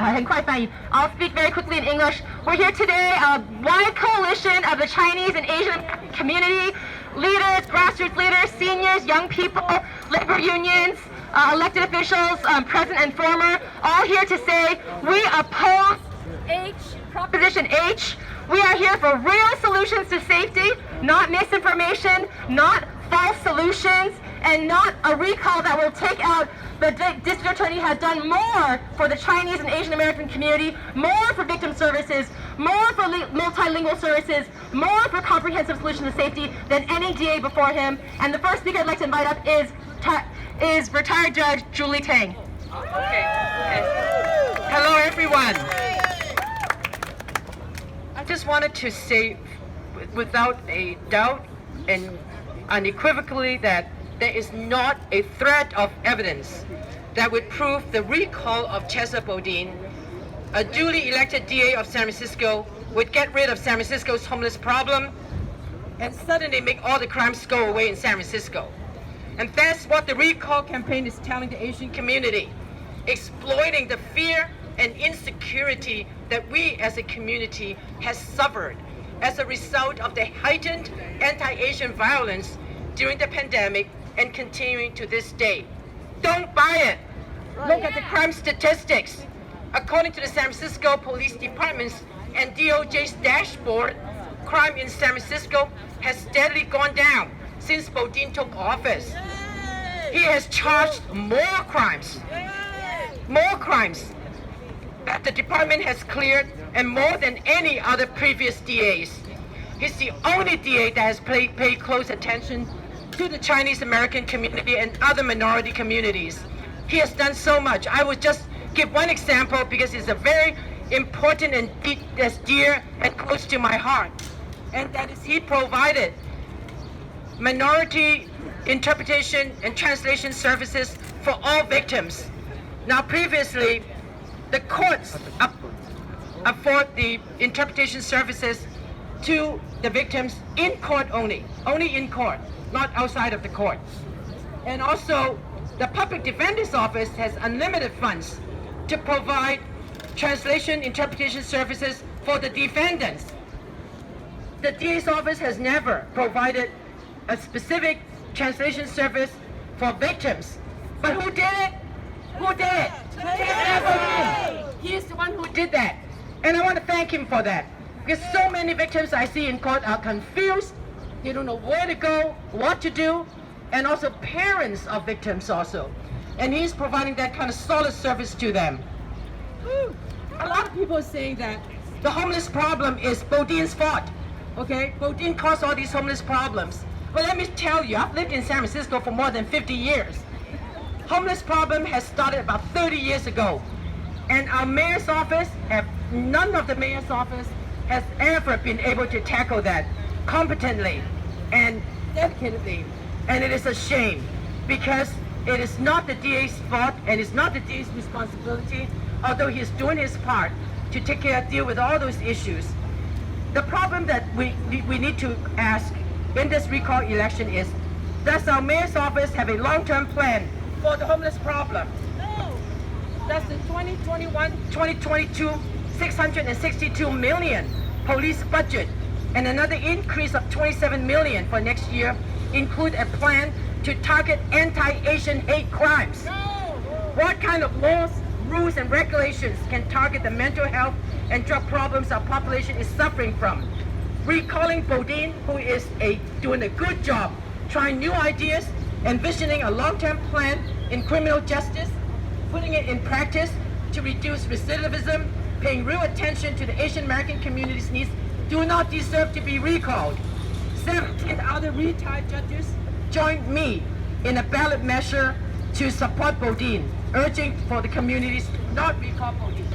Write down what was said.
I'll speak very quickly in English. We're here today, a wide coalition of the Chinese and Asian community, leaders, grassroots leaders, seniors, young people, labor unions, elected officials, present and former, all here to say we oppose Proposition H. We are here for real solutions to safety, not misinformation, not false solutions, and not a recall that will take out. The district attorney has done more for the Chinese and Asian American community, more for victim services, more for multilingual services, more for comprehensive solutions to safety than any DA before him. And the first speaker I'd like to invite up is retired Judge Julie Tang. Okay. Hello, everyone. I just wanted to say without a doubt and unequivocally that there is not a thread of evidence that would prove the recall of Chesa Boudin, a duly elected DA of San Francisco, would get rid of San Francisco's homeless problem and suddenly make all the crimes go away in San Francisco. And that's what the recall campaign is telling the Asian community, exploiting the fear and insecurity that we as a community has suffered as a result of the heightened anti-Asian violence during the pandemic and continuing to this day. Don't buy it. Look at the crime statistics. According to the San Francisco Police Department's and DOJ's dashboard, crime in San Francisco has steadily gone down since Boudin took office. He has charged more crimes that the department has cleared, and more than any other previous DAs. He's the only DA that has paid close attention to the Chinese American community and other minority communities. He has done so much. I would just give one example because it's a very important and dear and close to my heart. And that is he provided minority interpretation and translation services for all victims. Now previously, the courts afford the interpretation services to the victims in court only in court, not outside of the court. And also, the Public Defender's Office has unlimited funds to provide translation interpretation services for the defendants. The DA's office has never provided a specific translation service for victims. But who did it? Who did it? He is the one who did that. And I want to thank him for that. Because so many victims I see in court are confused. They don't know where to go, what to do, and also parents of victims also. And he's providing that kind of solid service to them. A lot of people are saying that the homeless problem is Boudin's fault. Okay, Boudin caused all these homeless problems. But let me tell you, I've lived in San Francisco for more than 50 years. Homeless problem has started about 30 years ago. And our mayor's office, none of the mayor's office has ever been able to tackle that competently and dedicatedly. And it is a shame because it is not the DA's fault and it's not the DA's responsibility, although he is doing his part to deal with all those issues. The problem that we need to ask in this recall election is, does our mayor's office have a long-term plan for the homeless problem? No. Does the 2021-2022 $662 million police budget and another increase of $27 million for next year include a plan to target anti-Asian hate crimes? No. What kind of laws, rules, and regulations can target the mental health and drug problems our population is suffering from? Recalling Boudin, who is doing a good job, trying new ideas, envisioning a long-term plan in criminal justice, putting it in practice to reduce recidivism, paying real attention to the Asian American community's needs, do not deserve to be recalled. 17 other retired judges joined me in a ballot measure to support Boudin, urging for the communities to not recall Boudin.